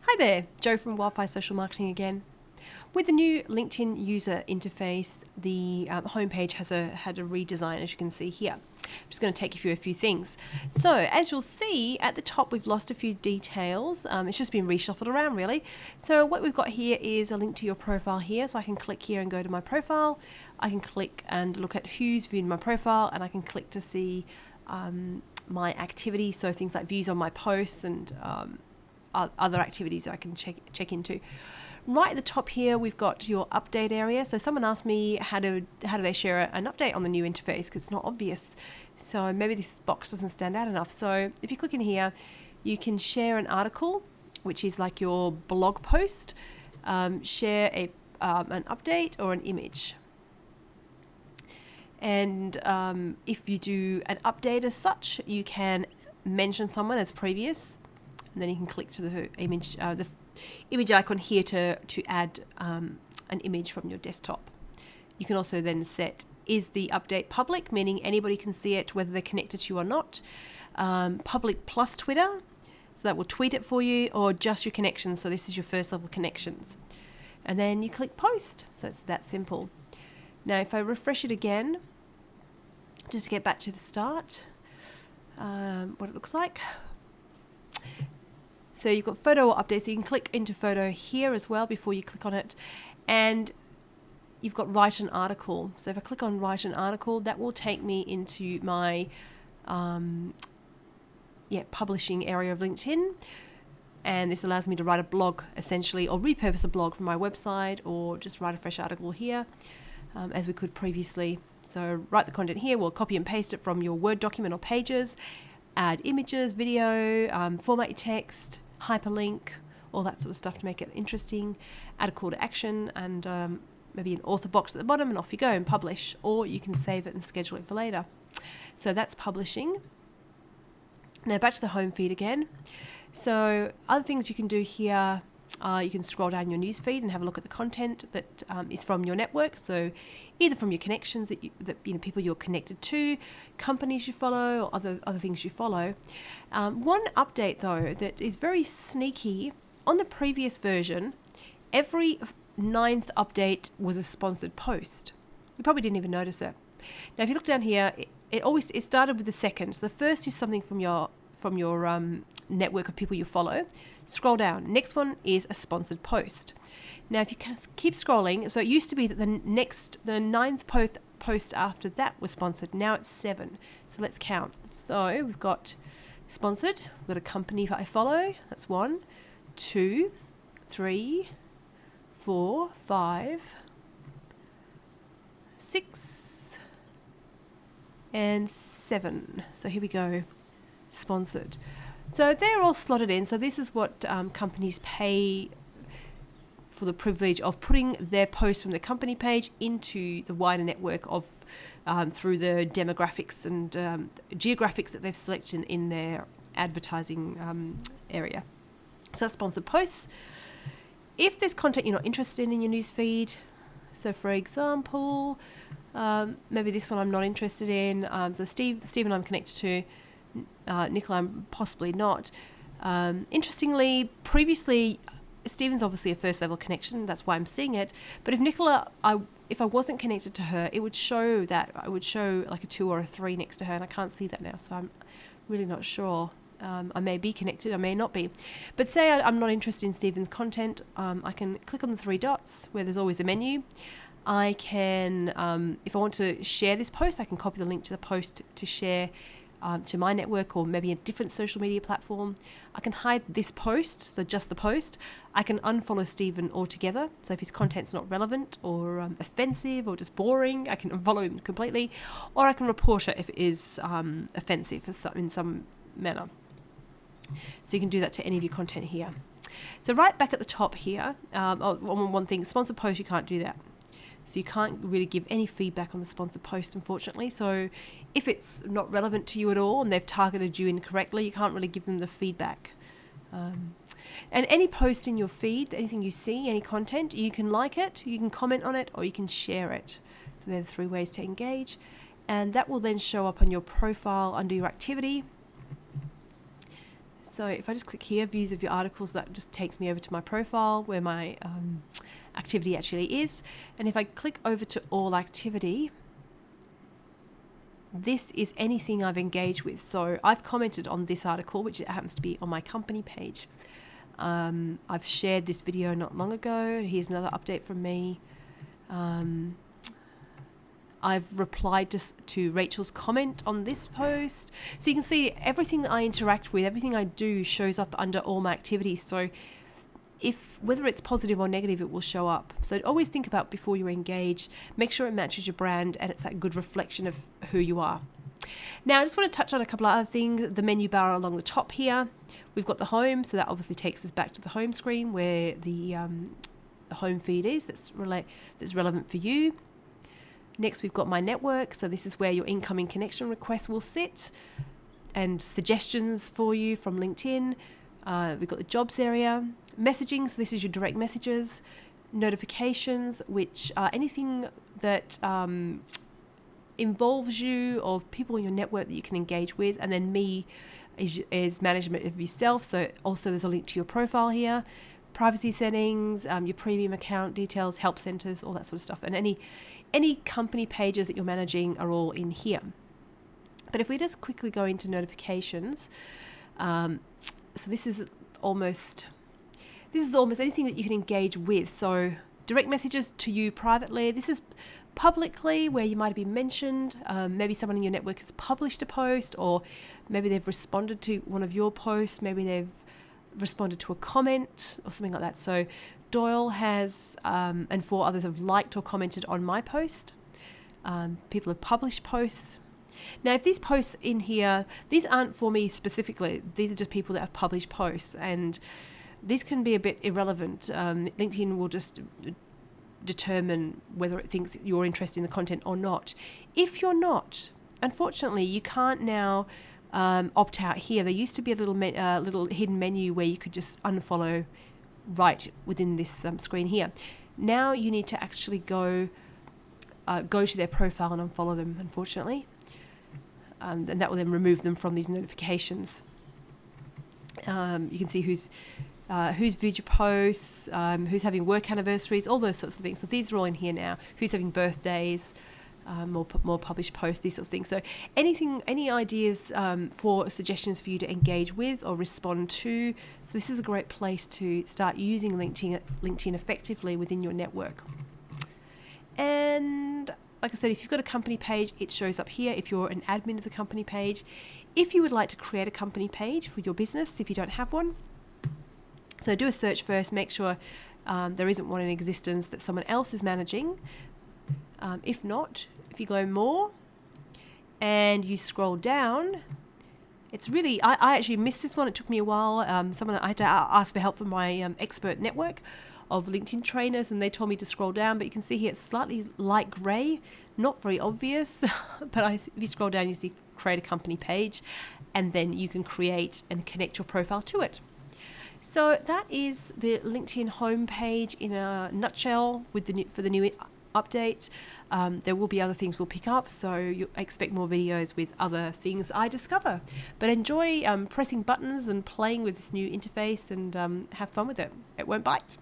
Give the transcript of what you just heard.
Hi there, Joe from Wildfire Social Marketing again. With the new LinkedIn user interface, the homepage had a redesign, as you can see here. I'm just going to take you through a few things. So, as you'll see, at the top we've lost a few details. It's just been reshuffled around, really. So what we've got here is a link to your profile here. So I can click here and go to my profile. I can click and look at who's viewed my profile, and I can click to see my activity, so things like views on my posts and other activities that I can check into. Right at the top here, we've got your update area. So someone asked me how do they share an update on the new interface, because it's not obvious. So maybe this box doesn't stand out enough. So if you click in here, you can share an article, which is like your blog post, share an update or an image. And if you do an update as such, you can mention someone as previous. And then you can click to the image icon here to add an image from your desktop. You can also then set, is the update public, meaning anybody can see it whether they're connected to you or not. Public plus Twitter, so that will tweet it for you, or just your connections, so this is your first level connections. And then you click post, so it's that simple. Now if I refresh it again, just to get back to the start, what it looks like. So you've got photo or update, so you can click into photo here as well before you click on it. And you've got write an article. So if I click on write an article, that will take me into my publishing area of LinkedIn. And this allows me to write a blog essentially, or repurpose a blog from my website, or just write a fresh article here, as we could previously. So write the content here, we'll copy and paste it from your Word document or Pages, add images, video, format your text, hyperlink, all that sort of stuff to make it interesting, add a call to action, and maybe an author box at the bottom, and off you go and publish, or you can save it and schedule it for later. So that's publishing. Now back to the home feed again. So other things you can do here, you can scroll down your news feed and have a look at the content that is from your network. So either from your connections that people you're connected to, companies you follow, or other things you follow. One update though that is very sneaky, on the previous version, every 9th update was a sponsored post. You probably didn't even notice it. Now if you look down here, it started with the second. So the first is something from your network of people you follow. Scroll down. Next one is a sponsored post. Now, if you keep scrolling, so it used to be that the 9th post after that was sponsored. Now it's 7. So let's count. So we've got sponsored. We've got a company I follow. That's 1, 2, 3, 4, 5, 6, and 7. So here we go. Sponsored. So they're all slotted in. So this is what companies pay for the privilege of putting their posts from the company page into the wider network of through the demographics and geographics that they've selected in their advertising area. So that's sponsored posts. If there's content you're not interested in your news feed, so for example, maybe this one I'm not interested in. So Stephen I'm connected to. Nicola, I'm possibly not. Interestingly, previously, Stephen's obviously a first level connection. That's why I'm seeing it. But if Nicola, if I wasn't connected to her, it would show like a 2 or a 3 next to her, and I can't see that now. So I'm really not sure. I may be connected, I may not be. But say I'm not interested in Stephen's content, I can click on the 3 dots where there's always a menu. I can, if I want to share this post, I can copy the link to the post to share to my network, or maybe a different social media platform. I can hide this post, so just the post. I can unfollow Stephen altogether, so if his content's not relevant or offensive or just boring, I can unfollow him completely, or I can report it if it is offensive in some manner. So you can do that to any of your content here. So right back at the top here, one thing, sponsored post, you can't do that. So you can't really give any feedback on the sponsored post, unfortunately. So if it's not relevant to you at all and they've targeted you incorrectly, you can't really give them the feedback. And any post in your feed, anything you see, any content, you can like it, you can comment on it, or you can share it. So there are 3 ways to engage. And that will then show up on your profile under your activity. So if I just click here, views of your articles, that just takes me over to my profile where my activity actually is. And if I click over to all activity, this is anything I've engaged with. So I've commented on this article, which happens to be on my company page. I've shared this video not long ago. Here's another update from me. I've replied to Rachel's comment on this post. So you can see everything I interact with, everything I do shows up under all my activities. So whether it's positive or negative, it will show up. So always think about before you engage, make sure it matches your brand and it's that good reflection of who you are. Now, I just want to touch on a couple of other things. The menu bar along the top here, we've got the home. So that obviously takes us back to the home screen where the home feed is that's relevant for you. Next, we've got my network. So this is where your incoming connection requests will sit and suggestions for you from LinkedIn. We've got the jobs area, messaging. So this is your direct messages, notifications, which are anything that involves you or people in your network that you can engage with. And then me is management of yourself. So also there's a link to your profile here. Privacy settings, your premium account details, help centers, all that sort of stuff. And any company pages that you're managing are all in here. But if we just quickly go into notifications, so this is almost anything that you can engage with. So direct messages to you privately. This is publicly where you might have been mentioned. Maybe someone in your network has published a post, or maybe they've responded to one of your posts. Maybe they've responded to a comment or something like that. So Doyle has and 4 others have liked or commented on my post. People have published posts. Now, if these posts in here, these aren't for me specifically. These are just people that have published posts, and these can be a bit irrelevant. LinkedIn will just determine whether it thinks you're interested in the content or not. If you're not, unfortunately, you can't now opt out here. There used to be a little hidden menu where you could just unfollow right within this screen here. Now you need to actually go to their profile and unfollow them, unfortunately. And that will then remove them from these notifications. You can see who's viewed your posts, who's having work anniversaries, all those sorts of things. So these are all in here now. Who's having birthdays, more published posts, these sorts of things. So any ideas for suggestions for you to engage with or respond to. So this is a great place to start using LinkedIn effectively within your network. And like I said, if you've got a company page, it shows up here if you're an admin of the company page. If you would like to create a company page for your business, if you don't have one, so do a search first, make sure there isn't one in existence that someone else is managing. If not, if you go more and you scroll down, it's really, I actually missed this one. It took me a while. I had to ask for help from my expert network of LinkedIn trainers, and they told me to scroll down, but you can see here it's slightly light grey, not very obvious, but if you scroll down you see create a company page, and then you can create and connect your profile to it. So that is the LinkedIn homepage in a nutshell for the new update. There will be other things we'll pick up, so you expect more videos with other things I discover. But enjoy pressing buttons and playing with this new interface, and have fun with it. It won't bite.